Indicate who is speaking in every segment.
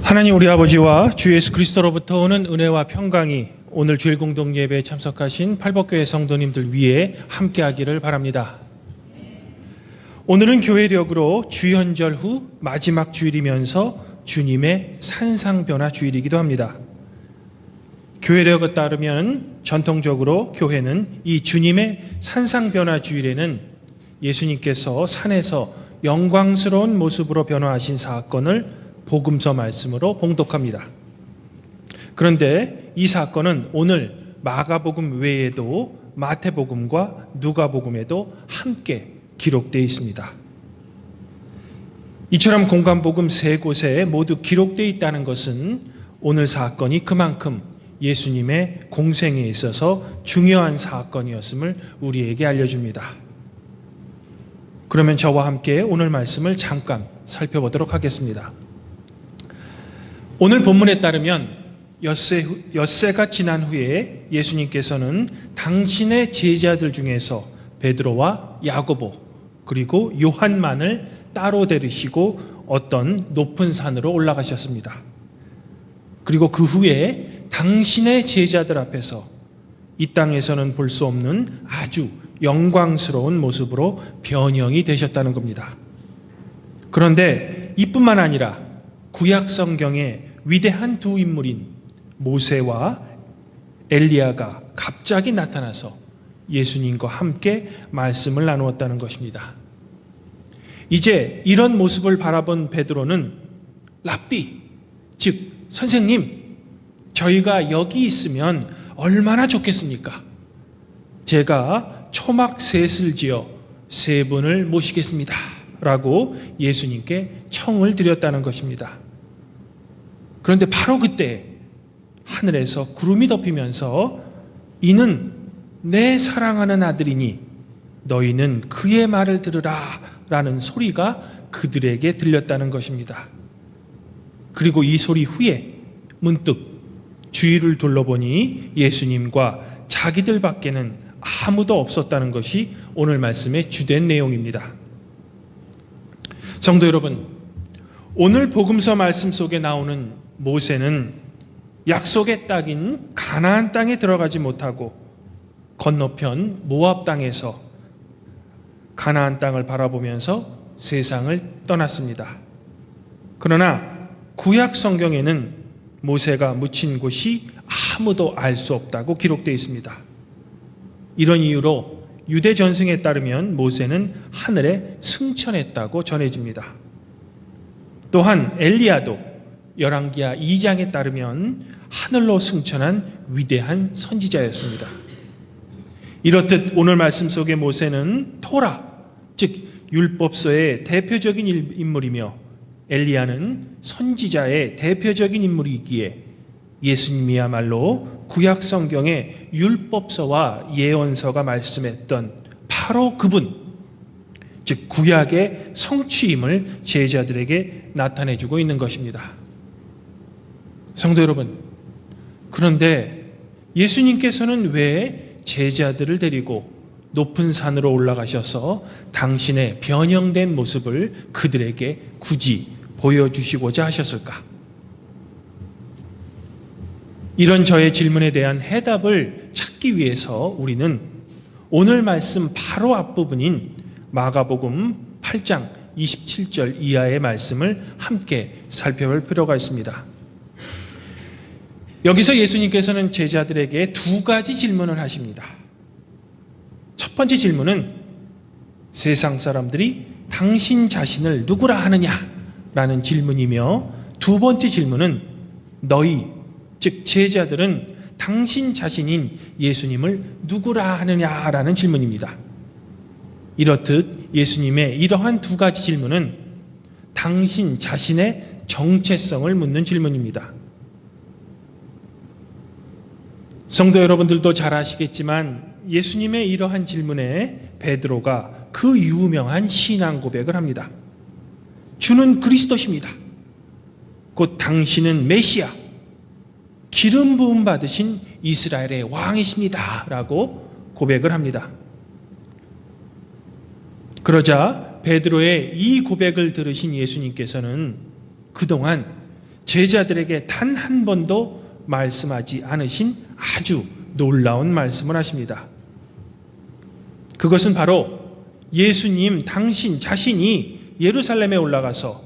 Speaker 1: 하나님 우리 아버지와 주 예수 그리스도로부터 오는 은혜와 평강이 오늘 주일 공동 예배에 참석하신 팔복교회 성도님들 위에 함께하기를 바랍니다. 오늘은 교회력으로 주연절 후 마지막 주일이면서 주님의 산상변화 주일이기도 합니다. 교회력에 따르면 전통적으로 교회는 이 주님의 산상변화 주일에는 예수님께서 산에서 영광스러운 모습으로 변화하신 사건을 복음서 말씀으로 봉독합니다. 그런데 이 사건은 오늘 마가복음 외에도 마태복음과 누가복음에도 함께 기록되어 있습니다. 이처럼 공관복음 세 곳에 모두 기록되어 있다는 것은 오늘 사건이 그만큼 예수님의 공생에 있어서 중요한 사건이었음을 우리에게 알려줍니다. 그러면 저와 함께 오늘 말씀을 잠깐 살펴보도록 하겠습니다. 오늘 본문에 따르면 엿새가 지난 후에 예수님께서는 당신의 제자들 중에서 베드로와 야고보 그리고 요한만을 따로 데리시고 어떤 높은 산으로 올라가셨습니다. 그리고 그 후에 당신의 제자들 앞에서 이 땅에서는 볼 수 없는 아주 영광스러운 모습으로 변형이 되셨다는 겁니다. 그런데 이뿐만 아니라 구약 성경에 위대한 두 인물인 모세와 엘리야가 갑자기 나타나서 예수님과 함께 말씀을 나누었다는 것입니다. 이제 이런 모습을 바라본 베드로는 랍비, 즉 선생님, 저희가 여기 있으면 얼마나 좋겠습니까? 제가 초막 셋을 지어 세 분을 모시겠습니다 라고 예수님께 청을 드렸다는 것입니다. 그런데 바로 그때 하늘에서 구름이 덮이면서 이는 내 사랑하는 아들이니 너희는 그의 말을 들으라 라는 소리가 그들에게 들렸다는 것입니다. 그리고 이 소리 후에 문득 주위를 둘러보니 예수님과 자기들 밖에는 아무도 없었다는 것이 오늘 말씀의 주된 내용입니다. 성도 여러분, 오늘 복음서 말씀 속에 나오는 모세는 약속의 땅인 가나안 땅에 들어가지 못하고 건너편 모압 땅에서 가나안 땅을 바라보면서 세상을 떠났습니다. 그러나 구약 성경에는 모세가 묻힌 곳이 아무도 알 수 없다고 기록되어 있습니다. 이런 이유로 유대 전승에 따르면 모세는 하늘에 승천했다고 전해집니다. 또한 엘리야도 열왕기하 2장에 따르면 하늘로 승천한 위대한 선지자였습니다. 이렇듯 오늘 말씀 속의 모세는 토라, 즉 율법서의 대표적인 인물이며 엘리야는 선지자의 대표적인 인물이기에 예수님이야말로 구약 성경의 율법서와 예언서가 말씀했던 바로 그분, 즉 구약의 성취임을 제자들에게 나타내주고 있는 것입니다. 성도 여러분, 그런데 예수님께서는 왜 제자들을 데리고 높은 산으로 올라가셔서 당신의 변형된 모습을 그들에게 굳이 보여주시고자 하셨을까? 이런 저의 질문에 대한 해답을 찾기 위해서 우리는 오늘 말씀 바로 앞부분인 마가복음 8장 27절 이하의 말씀을 함께 살펴볼 필요가 있습니다. 여기서 예수님께서는 제자들에게 두 가지 질문을 하십니다. 첫 번째 질문은 세상 사람들이 당신 자신을 누구라 하느냐라는 질문이며, 두 번째 질문은 너희, 즉 제자들은 당신 자신인 예수님을 누구라 하느냐라는 질문입니다. 이렇듯 예수님의 이러한 두 가지 질문은 당신 자신의 정체성을 묻는 질문입니다. 성도 여러분들도 잘 아시겠지만 예수님의 이러한 질문에 베드로가 그 유명한 신앙 고백을 합니다. 주는 그리스도십니다. 곧 당신은 메시아, 기름 부음 받으신 이스라엘의 왕이십니다 라고 고백을 합니다. 그러자 베드로의 이 고백을 들으신 예수님께서는 그동안 제자들에게 단 한 번도 말씀하지 않으신 아주 놀라운 말씀을 하십니다. 그것은 바로 예수님 당신 자신이 예루살렘에 올라가서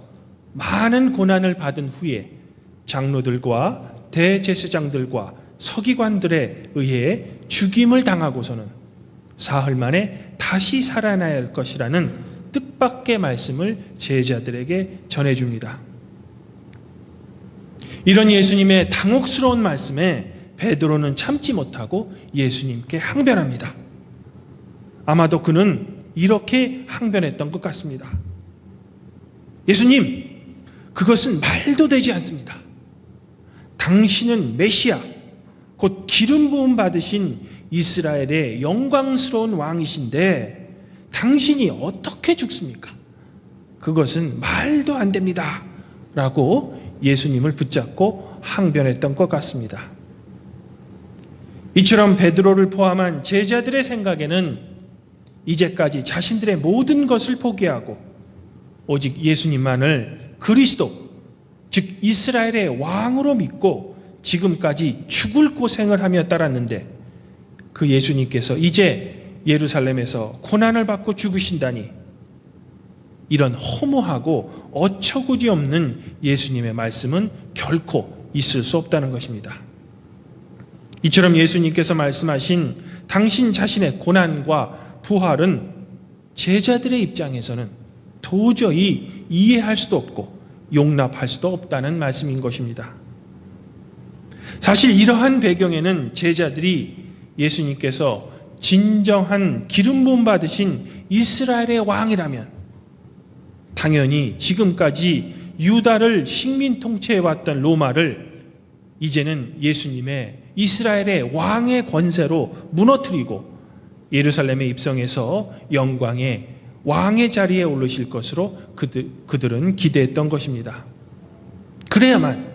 Speaker 1: 많은 고난을 받은 후에 장로들과 대제사장들과 서기관들에 의해 죽임을 당하고서는 사흘 만에 다시 살아나야 할 것이라는 뜻밖의 말씀을 제자들에게 전해줍니다. 이런 예수님의 당혹스러운 말씀에 베드로는 참지 못하고 예수님께 항변합니다. 아마도 그는 이렇게 항변했던 것 같습니다. 예수님, 그것은 말도 되지 않습니다. 당신은 메시아, 곧 기름 부음 받으신 이스라엘의 영광스러운 왕이신데 당신이 어떻게 죽습니까? 그것은 말도 안 됩니다. 라고 예수님을 붙잡고 항변했던 것 같습니다. 이처럼 베드로를 포함한 제자들의 생각에는 이제까지 자신들의 모든 것을 포기하고 오직 예수님만을 그리스도, 즉 이스라엘의 왕으로 믿고 지금까지 죽을 고생을 하며 따랐는데 그 예수님께서 이제 예루살렘에서 고난을 받고 죽으신다니, 이런 허무하고 어처구니 없는 예수님의 말씀은 결코 있을 수 없다는 것입니다. 이처럼 예수님께서 말씀하신 당신 자신의 고난과 부활은 제자들의 입장에서는 도저히 이해할 수도 없고 용납할 수도 없다는 말씀인 것입니다. 사실 이러한 배경에는 제자들이 예수님께서 진정한 기름 부음 받으신 이스라엘의 왕이라면 당연히 지금까지 유다를 식민 통치해왔던 로마를 이제는 예수님의 이스라엘의 왕의 권세로 무너뜨리고 예루살렘에 입성해서 영광의 왕의 자리에 오르실 것으로 그들은 기대했던 것입니다. 그래야만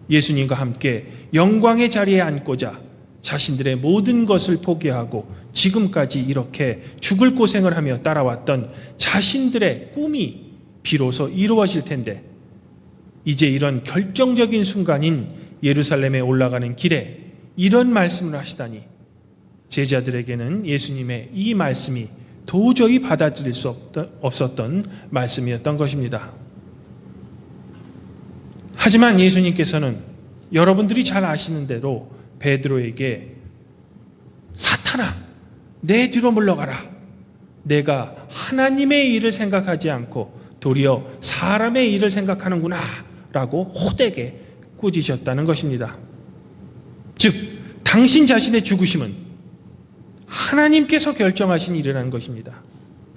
Speaker 1: 예수님과 함께 영광의 자리에 앉고자 자신들의 모든 것을 포기하고 지금까지 이렇게 죽을 고생을 하며 따라왔던 자신들의 꿈이 비로소 이루어질 텐데, 이제 이런 결정적인 순간인 예루살렘에 올라가는 길에 이런 말씀을 하시다니 제자들에게는 예수님의 이 말씀이 도저히 받아들일 수 없었던 말씀이었던 것입니다. 하지만 예수님께서는 여러분들이 잘 아시는 대로 베드로에게 사탄아, 내 뒤로 물러가라. 내가 하나님의 일을 생각하지 않고 도리어 사람의 일을 생각하는구나 라고 호되게 꾸짖으셨다는 것입니다. 즉 당신 자신의 죽으심은 하나님께서 결정하신 일이라는 것입니다.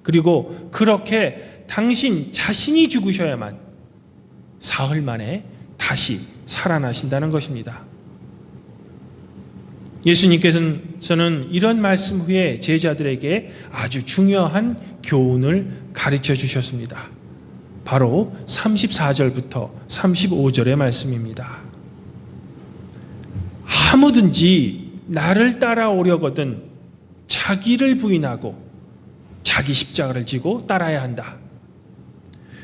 Speaker 1: 그리고 그렇게 당신 자신이 죽으셔야만 사흘 만에 다시 살아나신다는 것입니다. 예수님께서는 이런 말씀 후에 제자들에게 아주 중요한 교훈을 가르쳐 주셨습니다. 바로 34절부터 35절의 말씀입니다. 아무든지 나를 따라오려거든 자기를 부인하고 자기 십자가를 지고 따라야 한다.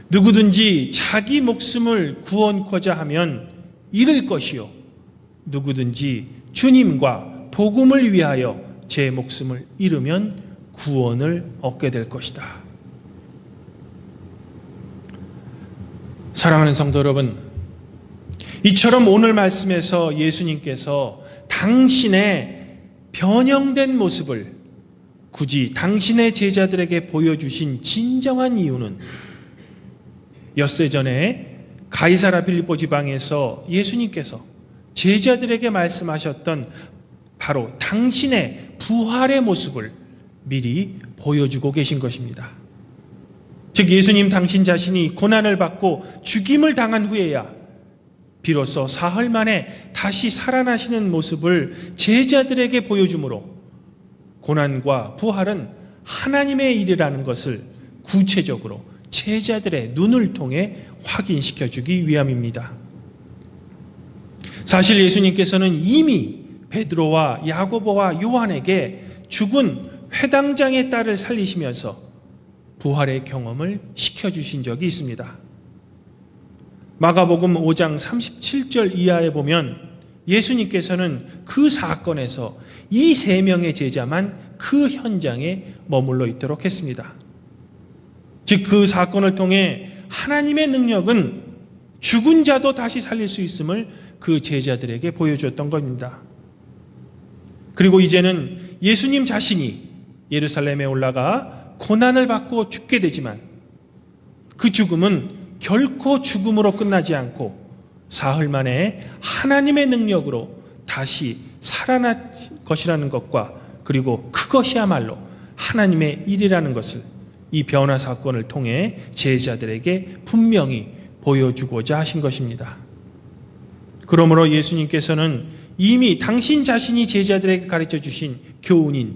Speaker 1: 누구든지 자기 목숨을 구원코자 하면 잃을 것이요, 누구든지 주님과 복음을 위하여 제 목숨을 잃으면 구원을 얻게 될 것이다. 사랑하는 성도 여러분, 이처럼 오늘 말씀에서 예수님께서 당신의 변형된 모습을 굳이 당신의 제자들에게 보여주신 진정한 이유는 엿새 전에 가이사랴 빌립보 지방에서 예수님께서 제자들에게 말씀하셨던 바로 당신의 부활의 모습을 미리 보여주고 계신 것입니다. 즉 예수님 당신 자신이 고난을 받고 죽임을 당한 후에야 비로소 사흘 만에 다시 살아나시는 모습을 제자들에게 보여주므로 고난과 부활은 하나님의 일이라는 것을 구체적으로 제자들의 눈을 통해 확인시켜 주기 위함입니다. 사실 예수님께서는 이미 베드로와 야고보와 요한에게 죽은 회당장의 딸을 살리시면서 부활의 경험을 시켜주신 적이 있습니다. 마가복음 5장 37절 이하에 보면 예수님께서는 그 사건에서 이 세 명의 제자만 그 현장에 머물러 있도록 했습니다. 즉 그 사건을 통해 하나님의 능력은 죽은 자도 다시 살릴 수 있음을 그 제자들에게 보여주었던 겁니다. 그리고 이제는 예수님 자신이 예루살렘에 올라가 고난을 받고 죽게 되지만 그 죽음은 결코 죽음으로 끝나지 않고 사흘 만에 하나님의 능력으로 다시 살아날 것이라는 것과 그리고 그것이야말로 하나님의 일이라는 것을 이 변화 사건을 통해 제자들에게 분명히 보여주고자 하신 것입니다. 그러므로 예수님께서는 이미 당신 자신이 제자들에게 가르쳐 주신 교훈인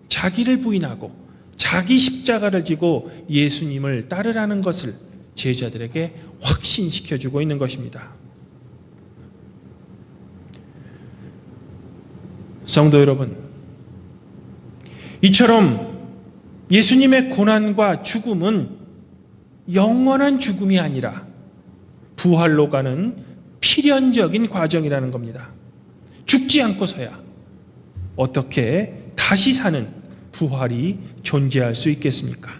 Speaker 1: 자기를 부인하고 자기 십자가를 지고 예수님을 따르라는 것을 제자들에게 확신시켜주고 있는 것입니다. 성도 여러분, 이처럼 예수님의 고난과 죽음은 영원한 죽음이 아니라 부활로 가는 필연적인 과정이라는 겁니다. 죽지 않고서야 어떻게 다시 사는 부활이 존재할 수 있겠습니까?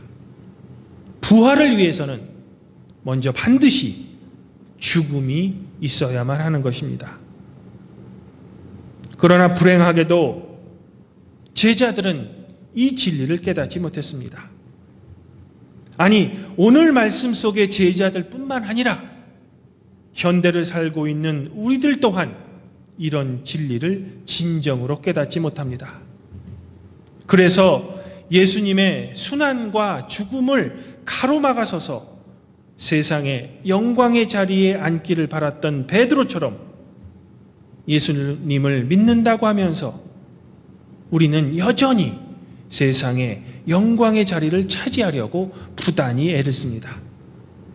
Speaker 1: 부활을 위해서는 먼저 반드시 죽음이 있어야만 하는 것입니다. 그러나 불행하게도 제자들은 이 진리를 깨닫지 못했습니다. 아니, 오늘 말씀 속의 제자들뿐만 아니라 현대를 살고 있는 우리들 또한 이런 진리를 진정으로 깨닫지 못합니다. 그래서 예수님의 순환과 죽음을 가로막아서서 세상의 영광의 자리에 앉기를 바랐던 베드로처럼 예수님을 믿는다고 하면서 우리는 여전히 세상의 영광의 자리를 차지하려고 부단히 애를 씁니다.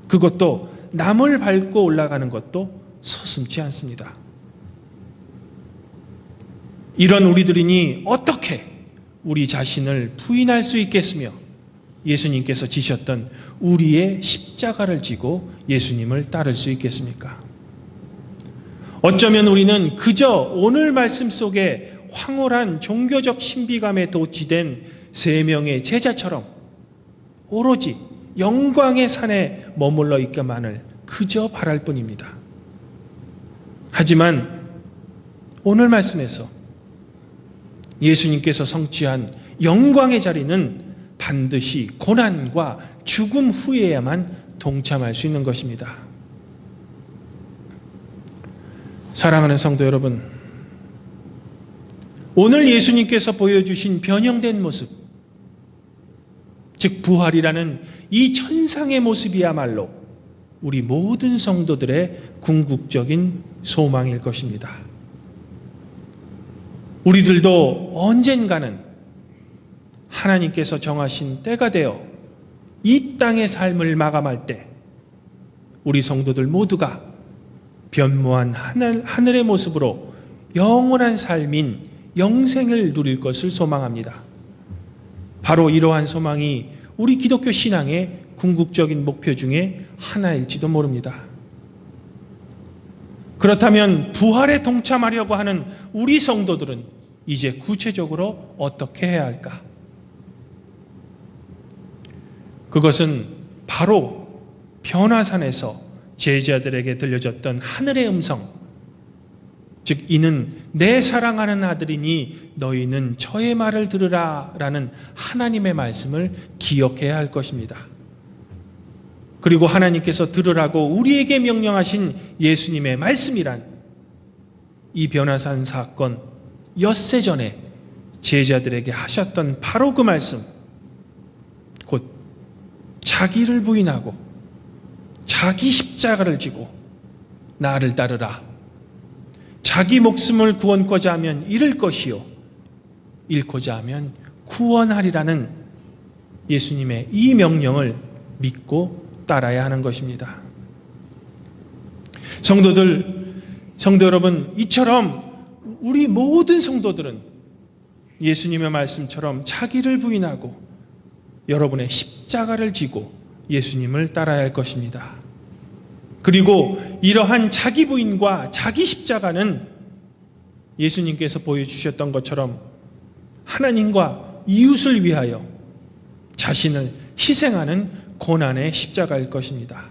Speaker 1: 그것도 남을 밟고 올라가는 것도 서슴지 않습니다. 이런 우리들이니 어떻게 우리 자신을 부인할 수 있겠으며 예수님께서 지셨던 우리의 십자가를 지고 예수님을 따를 수 있겠습니까? 어쩌면 우리는 그저 오늘 말씀 속에 황홀한 종교적 신비감에 도취된 세 명의 제자처럼 오로지 영광의 산에 머물러 있기만을 그저 바랄 뿐입니다. 하지만 오늘 말씀에서 예수님께서 성취한 영광의 자리는 반드시 고난과 죽음 후에야만 동참할 수 있는 것입니다. 사랑하는 성도 여러분, 오늘 예수님께서 보여주신 변형된 모습, 즉 부활이라는 이 천상의 모습이야말로 우리 모든 성도들의 궁극적인 소망일 것입니다. 우리들도 언젠가는 하나님께서 정하신 때가 되어 이 땅의 삶을 마감할 때 우리 성도들 모두가 변모한 하늘의 모습으로 영원한 삶인 영생을 누릴 것을 소망합니다. 바로 이러한 소망이 우리 기독교 신앙의 궁극적인 목표 중에 하나일지도 모릅니다. 그렇다면 부활에 동참하려고 하는 우리 성도들은 이제 구체적으로 어떻게 해야 할까? 그것은 바로 변화산에서 제자들에게 들려졌던 하늘의 음성, 즉 이는 내 사랑하는 아들이니 너희는 저의 말을 들으라 라는 하나님의 말씀을 기억해야 할 것입니다. 그리고 하나님께서 들으라고 우리에게 명령하신 예수님의 말씀이란 이 변화산 사건 엿새 전에 제자들에게 하셨던 바로 그 말씀, 곧 자기를 부인하고 자기 십자가를 지고 나를 따르라. 자기 목숨을 구원코자 하면 잃을 것이요 잃고자 하면 구원하리라는 예수님의 이 명령을 믿고 따라야 하는 것입니다. 성도 여러분, 이처럼 우리 모든 성도들은 예수님의 말씀처럼 자기를 부인하고 여러분의 십자가를 지고 예수님을 따라야 할 것입니다. 그리고 이러한 자기 부인과 자기 십자가는 예수님께서 보여주셨던 것처럼 하나님과 이웃을 위하여 자신을 희생하는 고난의 십자가일 것입니다.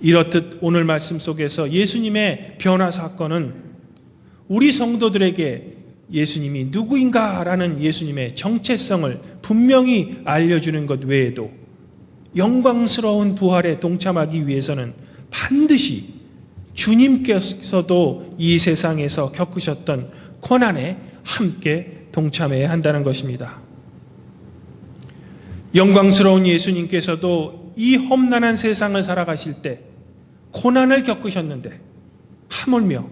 Speaker 1: 이렇듯 오늘 말씀 속에서 예수님의 변화 사건은 우리 성도들에게 예수님이 누구인가라는 예수님의 정체성을 분명히 알려주는 것 외에도 영광스러운 부활에 동참하기 위해서는 반드시 주님께서도 이 세상에서 겪으셨던 고난에 함께 동참해야 한다는 것입니다. 영광스러운 예수님께서도 이 험난한 세상을 살아가실 때 고난을 겪으셨는데 하물며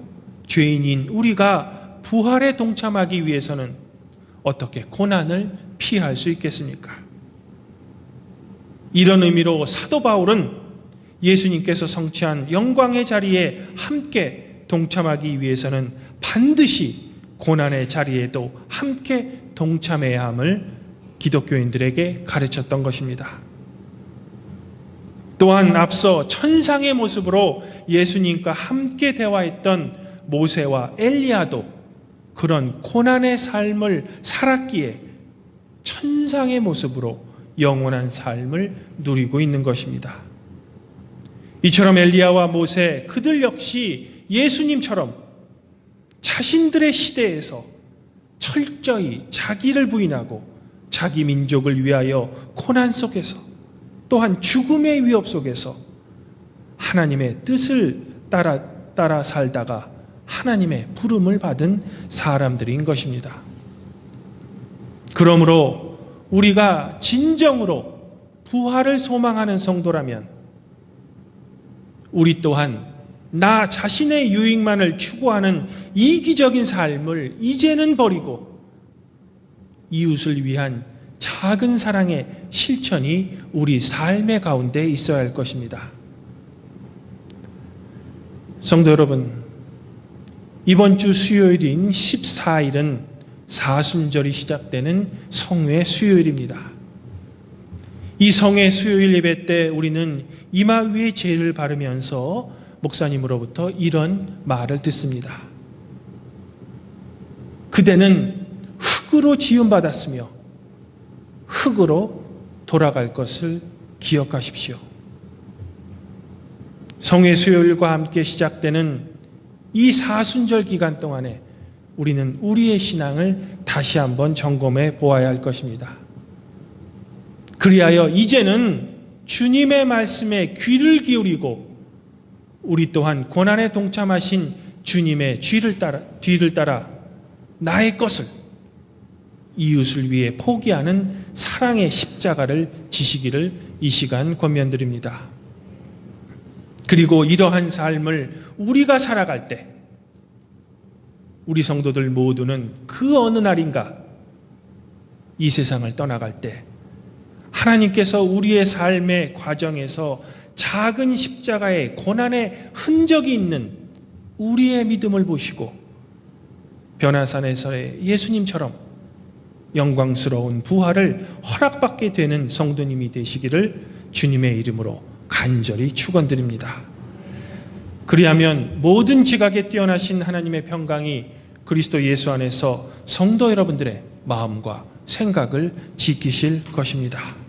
Speaker 1: 죄인인 우리가 부활에 동참하기 위해서는 어떻게 고난을 피할 수 있겠습니까? 이런 의미로 사도 바울은 예수님께서 성취한 영광의 자리에 함께 동참하기 위해서는 반드시 고난의 자리에도 함께 동참해야 함을 기독교인들에게 가르쳤던 것입니다. 또한 앞서 천상의 모습으로 예수님과 함께 대화했던 모세와 엘리야도 그런 고난의 삶을 살았기에 천상의 모습으로 영원한 삶을 누리고 있는 것입니다. 이처럼 엘리야와 모세 그들 역시 예수님처럼 자신들의 시대에서 철저히 자기를 부인하고 자기 민족을 위하여 고난 속에서 또한 죽음의 위협 속에서 하나님의 뜻을 따라 살다가 하나님의 부름을 받은 사람들인 것입니다. 그러므로 우리가 진정으로 부활을 소망하는 성도라면 우리 또한 나 자신의 유익만을 추구하는 이기적인 삶을 이제는 버리고 이웃을 위한 작은 사랑의 실천이 우리 삶의 가운데 있어야 할 것입니다. 성도 여러분, 이번 주 수요일인 14일은 사순절이 시작되는 성회 수요일입니다. 이 성회 수요일 예배 때 우리는 이마 위에 제를 바르면서 목사님으로부터 이런 말을 듣습니다. 그대는 흙으로 지음받았으며 흙으로 돌아갈 것을 기억하십시오. 성회 수요일과 함께 시작되는 이 사순절 기간 동안에 우리는 우리의 신앙을 다시 한번 점검해 보아야 할 것입니다. 그리하여 이제는 주님의 말씀에 귀를 기울이고 우리 또한 고난에 동참하신 주님의 뒤를 따라 나의 것을 이웃을 위해 포기하는 사랑의 십자가를 지시기를 이 시간 권면드립니다. 그리고 이러한 삶을 우리가 살아갈 때 우리 성도들 모두는 그 어느 날인가 이 세상을 떠나갈 때 하나님께서 우리의 삶의 과정에서 작은 십자가의 고난의 흔적이 있는 우리의 믿음을 보시고 변화산에서의 예수님처럼 영광스러운 부활을 허락받게 되는 성도님이 되시기를 주님의 이름으로 간절히 축원드립니다. 그리하면 모든 지각에 뛰어나신 하나님의 평강이 그리스도 예수 안에서 성도 여러분들의 마음과 생각을 지키실 것입니다.